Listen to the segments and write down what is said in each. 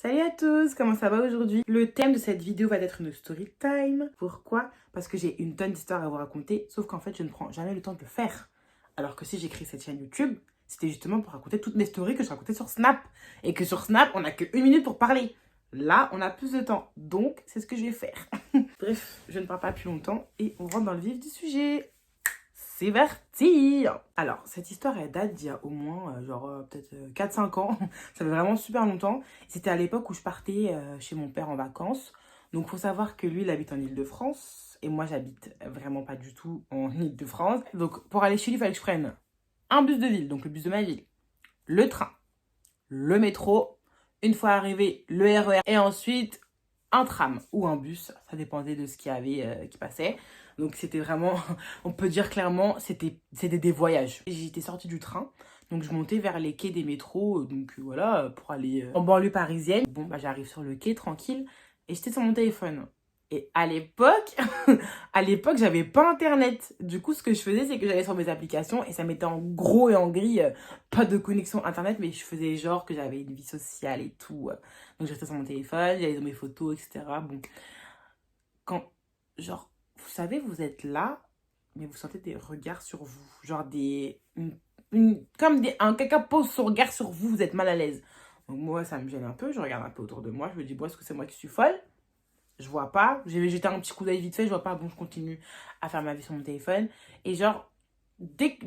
Salut à tous, comment ça va aujourd'hui? Le thème de cette vidéo va être une story time. Pourquoi? Parce que j'ai une tonne d'histoires à vous raconter, sauf qu'en fait je ne prends jamais le temps de le faire. Alors que si j'ai créé cette chaîne YouTube, c'était justement pour raconter toutes mes stories que je racontais sur Snap. Et que sur Snap, on n'a que 1 minute pour parler. Là, on a plus de temps, donc c'est ce que je vais faire. Bref, je ne parle pas plus longtemps et on rentre dans le vif du sujet. C'est parti! Alors, cette histoire, elle date d'il y a au moins, peut-être 4-5 ans. Ça fait vraiment super longtemps. C'était à l'époque où je partais chez mon père en vacances. Donc, il faut savoir que lui, il habite en Île-de-France. Et moi, j'habite vraiment pas du tout en Île-de-France. Donc, pour aller chez lui, il fallait que je prenne un bus de ville, donc le bus de ma ville, le train, le métro. Une fois arrivé, le RER. Et ensuite, un tram ou un bus, ça dépendait de ce qu'il y avait qui passait. Donc c'était vraiment, on peut dire clairement, c'était des voyages. J'étais sortie du train, donc je montais vers les quais des métros, voilà, pour aller en banlieue parisienne. Bon, bah j'arrive sur le quai, tranquille, et j'étais sur mon téléphone. Et à l'époque, j'avais pas internet. Du coup, ce que je faisais, c'est que j'allais sur mes applications et ça mettait en gros et en gris, pas de connexion internet, mais je faisais genre que j'avais une vie sociale et tout. Donc, je restais sur mon téléphone, j'allais dans mes photos, etc. Bon, quand, genre, vous savez, vous êtes là, mais vous sentez des regards sur vous. Genre un caca pose son regard sur vous, vous êtes mal à l'aise. Donc, moi, ça me gêne un peu, je regarde un peu autour de moi, je me dis, bon, est-ce que c'est moi qui suis folle? Je vois pas. J'ai jeté un petit coup d'œil vite fait, je vois pas. Bon, je continue à faire ma vie sur mon téléphone. Et genre,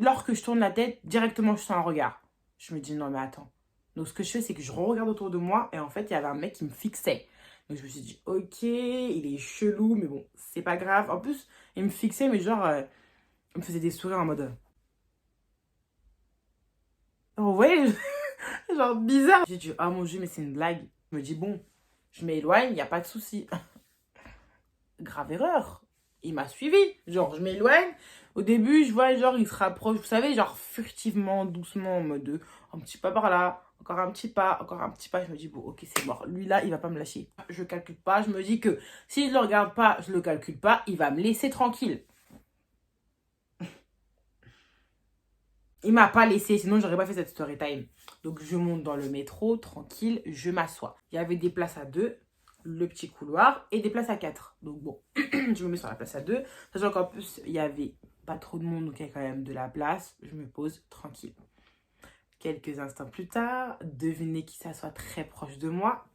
lors que je tourne la tête, directement, je sens un regard. Je me dis, non, mais attends. Donc, ce que je fais, c'est que je regarde autour de moi. Et en fait, il y avait un mec qui me fixait. Donc, je me suis dit, ok, il est chelou, mais bon, c'est pas grave. En plus, il me fixait, mais genre, il me faisait des sourires en mode. Vous voyez, genre bizarre. J'ai dit, ah mon Dieu, mais c'est une blague. Je me dis, bon, je m'éloigne, il n'y a pas de souci. Grave erreur. Il m'a suivi. Genre, je m'éloigne. Au début, je vois, genre, il se rapproche, vous savez, genre, furtivement, doucement, en mode un petit pas par là, encore un petit pas, encore un petit pas. Je me dis, bon, ok, c'est mort. Lui, là, il va pas me lâcher. Je calcule pas. Je me dis que si je le regarde pas, je le calcule pas, il va me laisser tranquille. Il m'a pas laissé, sinon, j'aurais pas fait cette story time. Donc, je monte dans le métro, tranquille, je m'assois. Il y avait des places à 2, le petit couloir, et des places à 4. Donc, bon, je me mets sur la place à 2. Sachant qu'en plus, il y avait pas trop de monde, donc il y a quand même de la place. Je me pose tranquille. Quelques instants plus tard, devinez qui s'assoit très proche de moi.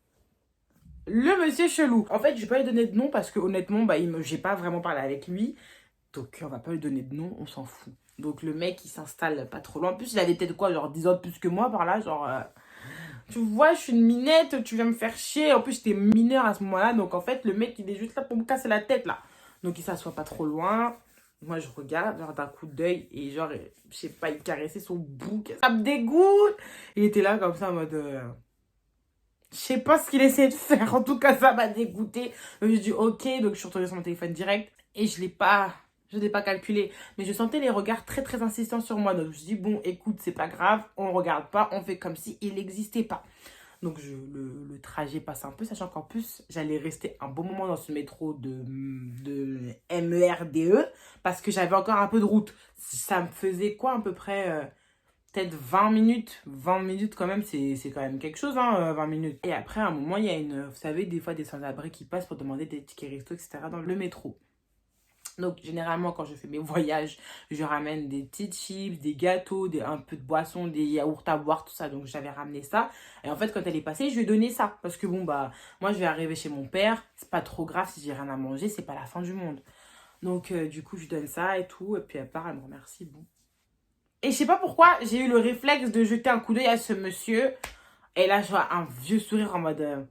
Le monsieur chelou. En fait, je vais pas lui donner de nom parce que honnêtement, j'ai pas vraiment parlé avec lui. Donc, on va pas lui donner de nom, on s'en fout. Donc, le mec, il s'installe pas trop loin. En plus, il avait peut-être quoi, genre 10 ans de plus que moi par là. Genre, tu vois, je suis une minette, tu viens me faire chier. En plus, j'étais mineure à ce moment-là. Donc, en fait, le mec, il est juste là pour me casser la tête, là. Donc, il s'assoit pas trop loin. Moi, je regarde, genre d'un coup d'œil. Et genre, je sais pas, il caressait son bouc. Ça me dégoûte. Il était là comme ça en mode. Je sais pas ce qu'il essaie de faire. En tout cas, ça m'a dégoûté. Donc, j'ai dit ok. Donc, je suis retournée sur mon téléphone direct. Et je l'ai pas calculé. Mais je sentais les regards très, très insistants sur moi. Donc, je me suis dit, bon, écoute, c'est pas grave. On regarde pas. On fait comme si il n'existait pas. Donc, le trajet passe un peu, sachant qu'en plus, j'allais rester un bon moment dans ce métro de MERDE parce que j'avais encore un peu de route. Ça me faisait quoi, à peu près peut-être 20 minutes. 20 minutes, quand même, c'est quand même quelque chose, hein, 20 minutes. Et après, à un moment, il y a vous savez, des fois, des sans-abri qui passent pour demander des tickets resto, etc. dans le métro. Donc, généralement, quand je fais mes voyages, je ramène des petites chips, des gâteaux, un peu de boisson, des yaourts à boire, tout ça. Donc, j'avais ramené ça. Et en fait, quand elle est passée, je lui ai donné ça. Parce que bon, bah, moi, je vais arriver chez mon père. C'est pas trop grave si j'ai rien à manger. C'est pas la fin du monde. Donc, du coup, je lui donne ça et tout. Et puis, elle part, elle me remercie. Bon. Et je sais pas pourquoi, j'ai eu le réflexe de jeter un coup d'œil à ce monsieur. Et là, je vois un vieux sourire en mode.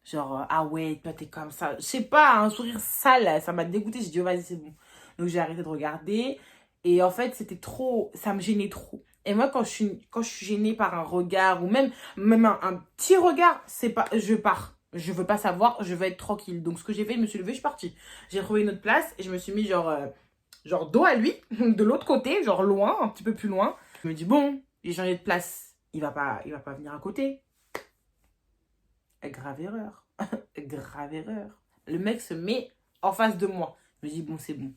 Genre, ah ouais, toi t'es comme ça. Je sais pas, un sourire sale, ça m'a dégoûté. J'ai dit, oh, vas-y, c'est bon. Donc j'ai arrêté de regarder. Et en fait, c'était trop, ça me gênait trop. Et moi, quand je suis gênée par un regard ou même un petit regard, c'est pas, je pars. Je veux pas savoir, je veux être tranquille. Donc ce que j'ai fait, je me suis levée, je suis partie. J'ai trouvé une autre place et je me suis mis genre dos à lui, de l'autre côté, genre loin, un petit peu plus loin. Je me dis, bon, j'ai changé de place. Il va pas venir à côté. Grave erreur. Grave erreur. Le mec se met en face de moi. Je me dis, bon, c'est bon.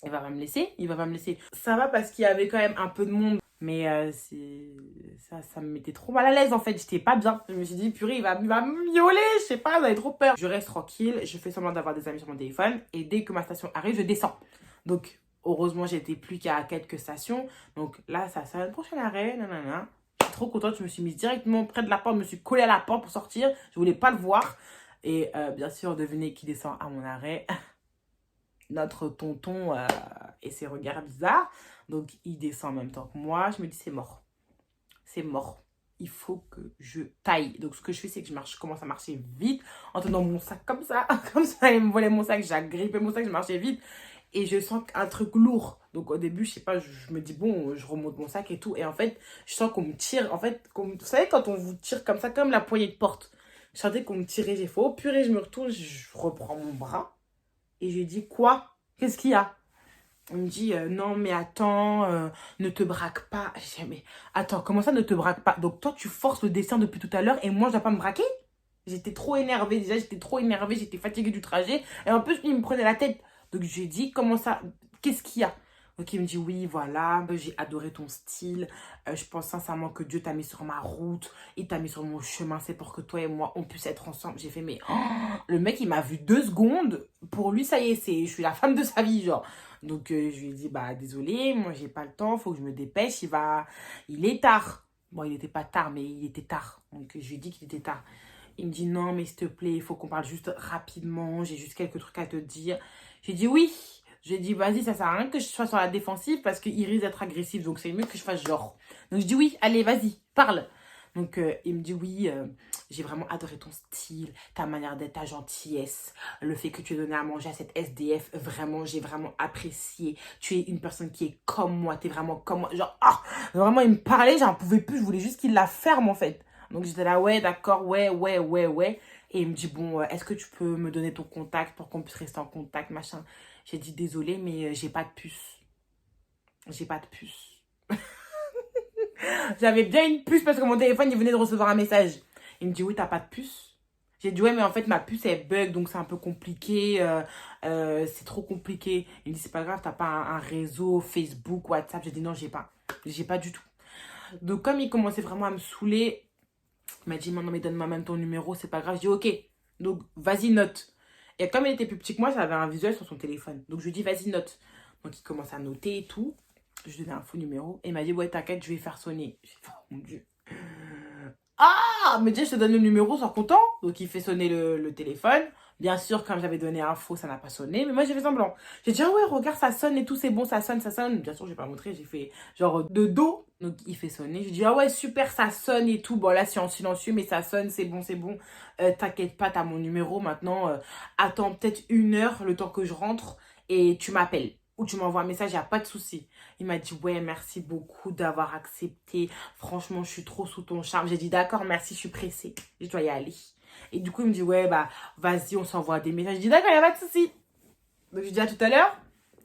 Il va pas me laisser. Ça va parce qu'il y avait quand même un peu de monde. Mais ça me mettait trop mal à l'aise en fait. J'étais pas bien. Je me suis dit, purée, il va me violer. Je sais pas, j'avais trop peur. Je reste tranquille. Je fais semblant d'avoir des amis sur mon téléphone. Et dès que ma station arrive, je descends. Donc, heureusement, j'étais plus qu'à quelques stations. Donc là, ça sonne. Prochain arrêt, nanana. Je suis trop contente. Je me suis mise directement près de la porte. Je me suis collée à la porte pour sortir. Je voulais pas le voir. Et bien sûr, devinez qui descend à mon arrêt. Notre tonton et ses regards bizarres. Donc, il descend en même temps que moi. Je me dis, c'est mort. C'est mort. Il faut que je taille. Donc, ce que je fais, c'est que je commence à marcher vite en tenant mon sac comme ça. Comme ça, il me volait mon sac. J'ai agrippé mon sac, je marchais vite. Et je sens un truc lourd. Donc, au début, je sais pas, je me dis, bon, je remonte mon sac et tout. Et en fait, je sens qu'on me tire. En fait, vous savez, quand on vous tire comme ça, comme la poignée de porte. Je sentais qu'on me tirait. J'ai fait, oh purée, je me retourne. Je reprends mon bras. Et je lui dis, quoi? Qu'est-ce qu'il y a? Il me dit, non, mais attends, ne te braque pas. Je dis, mais attends, comment ça ne te braque pas? Donc toi, tu forces le dessin depuis tout à l'heure et moi, je dois pas me braquer? J'étais trop énervée. Déjà, j'étais trop énervée. J'étais fatiguée du trajet. Et en plus, il me prenait la tête. Donc, je lui ai dit, comment ça? Qu'est-ce qu'il y a? Donc, il me dit, oui, voilà, ben, j'ai adoré ton style. Je pense sincèrement que Dieu t'a mis sur ma route. Il t'a mis sur mon chemin. C'est pour que toi et moi, on puisse être ensemble. J'ai fait, mais oh, le mec, il m'a vu 2 secondes. Pour lui, ça y est, je suis la femme de sa vie, genre. Donc, je lui ai dit, bah, désolé, moi, j'ai pas le temps. Faut que je me dépêche. Il est tard. Bon, il n'était pas tard, mais il était tard. Donc, je lui ai dit qu'il était tard. Il me dit, non, mais s'il te plaît, il faut qu'on parle juste rapidement. J'ai juste quelques trucs à te dire. J'ai dit, oui. J'ai dit, vas-y, ça sert à rien que je sois sur la défensive parce qu'il risque d'être agressif. Donc, c'est mieux que je fasse genre. Donc, je dis, oui, allez, vas-y, parle. Donc, il me dit, oui, j'ai vraiment adoré ton style, ta manière d'être, ta gentillesse, le fait que tu aies donné à manger à cette SDF. Vraiment, j'ai vraiment apprécié. Tu es une personne qui est comme moi. Tu es vraiment comme moi. Genre, ah, vraiment, il me parlait, j'en pouvais plus. Je voulais juste qu'il la ferme, en fait. Donc, j'étais là, ouais, d'accord, ouais. Et il me dit, bon, est-ce que tu peux me donner ton contact pour qu'on puisse rester en contact, machin. J'ai dit, désolé, mais j'ai pas de puce. J'ai pas de puce. J'avais bien une puce parce que mon téléphone, il venait de recevoir un message. Il me dit, oui, t'as pas de puce? J'ai dit, ouais, mais en fait, ma puce, elle bug, donc c'est un peu compliqué. C'est trop compliqué. Il me dit, c'est pas grave, t'as pas un réseau, Facebook, WhatsApp. J'ai dit, non, j'ai pas. J'ai pas du tout. Donc, comme il commençait vraiment à me saouler, il m'a dit, non, mais donne-moi même ton numéro, c'est pas grave. Je dis, ok. Donc, vas-y, note. Et comme il était plus petit que moi, ça avait un visuel sur son téléphone. Donc, je lui dis, vas-y, note. Donc, il commence à noter et tout. Je lui donnais un faux numéro. Et il m'a dit, ouais, t'inquiète, je vais faire sonner. J'ai fait, oh mon Dieu. Ah, mais déjà, je te donne le numéro, sois content. Donc, il fait sonner le téléphone. Bien sûr, comme j'avais donné un faux, ça n'a pas sonné. Mais moi, j'ai fait semblant. J'ai dit, ah ouais, regarde, ça sonne et tout, c'est bon, ça sonne, ça sonne. Bien sûr, je n'ai pas montré, j'ai fait genre de dos. Donc, il fait sonner. J'ai dit, ah ouais, super, ça sonne et tout. Bon, là, c'est en silencieux, mais ça sonne, c'est bon, c'est bon. T'inquiète pas, t'as mon numéro. Maintenant, attends peut-être 1 heure, le temps que je rentre, et tu m'appelles. Ou tu m'envoies un message, il n'y a pas de souci. Il m'a dit, ouais, merci beaucoup d'avoir accepté. Franchement, je suis trop sous ton charme. J'ai dit, d'accord, merci, je suis pressée. Je dois y aller. Et du coup, il me dit, ouais, bah, vas-y, on s'envoie des messages. Je dis, d'accord, il n'y a pas de souci. Donc, je dis à tout à l'heure.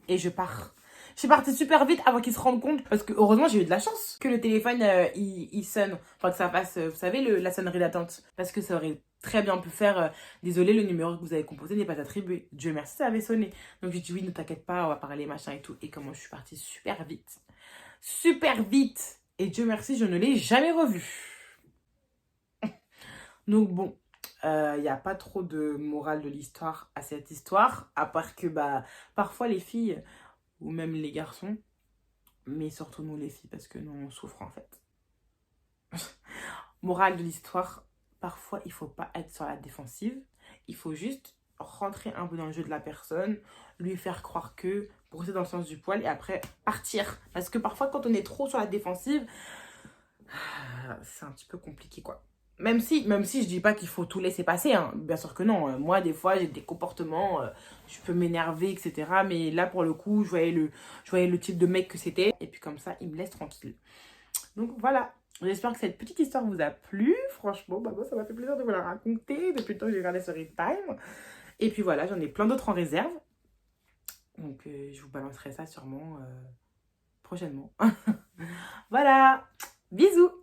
Et je pars. Je suis partie super vite avant qu'il se rende compte. Parce que, heureusement, j'ai eu de la chance que le téléphone, il sonne. Enfin, que ça fasse, vous savez, la sonnerie d'attente. Parce que ça aurait très bien pu faire, désolé, le numéro que vous avez composé n'est pas attribué. Dieu merci, ça avait sonné. Donc, j'ai dit, oui, ne t'inquiète pas, on va parler, machin et tout. Et comment je suis partie super vite. Super vite. Et Dieu merci, je ne l'ai jamais revu. Donc, bon. Il n'y a pas trop de morale de l'histoire à cette histoire, à part que bah, parfois les filles, ou même les garçons, mais surtout nous les filles, parce que nous on souffre en fait. Morale de l'histoire, parfois il ne faut pas être sur la défensive, il faut juste rentrer un peu dans le jeu de la personne, lui faire croire que, brosser dans le sens du poil et après partir. Parce que parfois quand on est trop sur la défensive, c'est un petit peu compliqué quoi. Même si je dis pas qu'il faut tout laisser passer, hein. Bien sûr que non. Moi, des fois, j'ai des comportements, je peux m'énerver, etc. Mais là, pour le coup, je voyais le type de mec que c'était. Et puis comme ça, il me laisse tranquille. Donc voilà. J'espère que cette petite histoire vous a plu. Franchement, bah, moi, ça m'a fait plaisir de vous la raconter depuis le temps que j'ai regardé Story Time. Et puis voilà, j'en ai plein d'autres en réserve. Donc, je vous balancerai ça sûrement prochainement. Voilà. Bisous.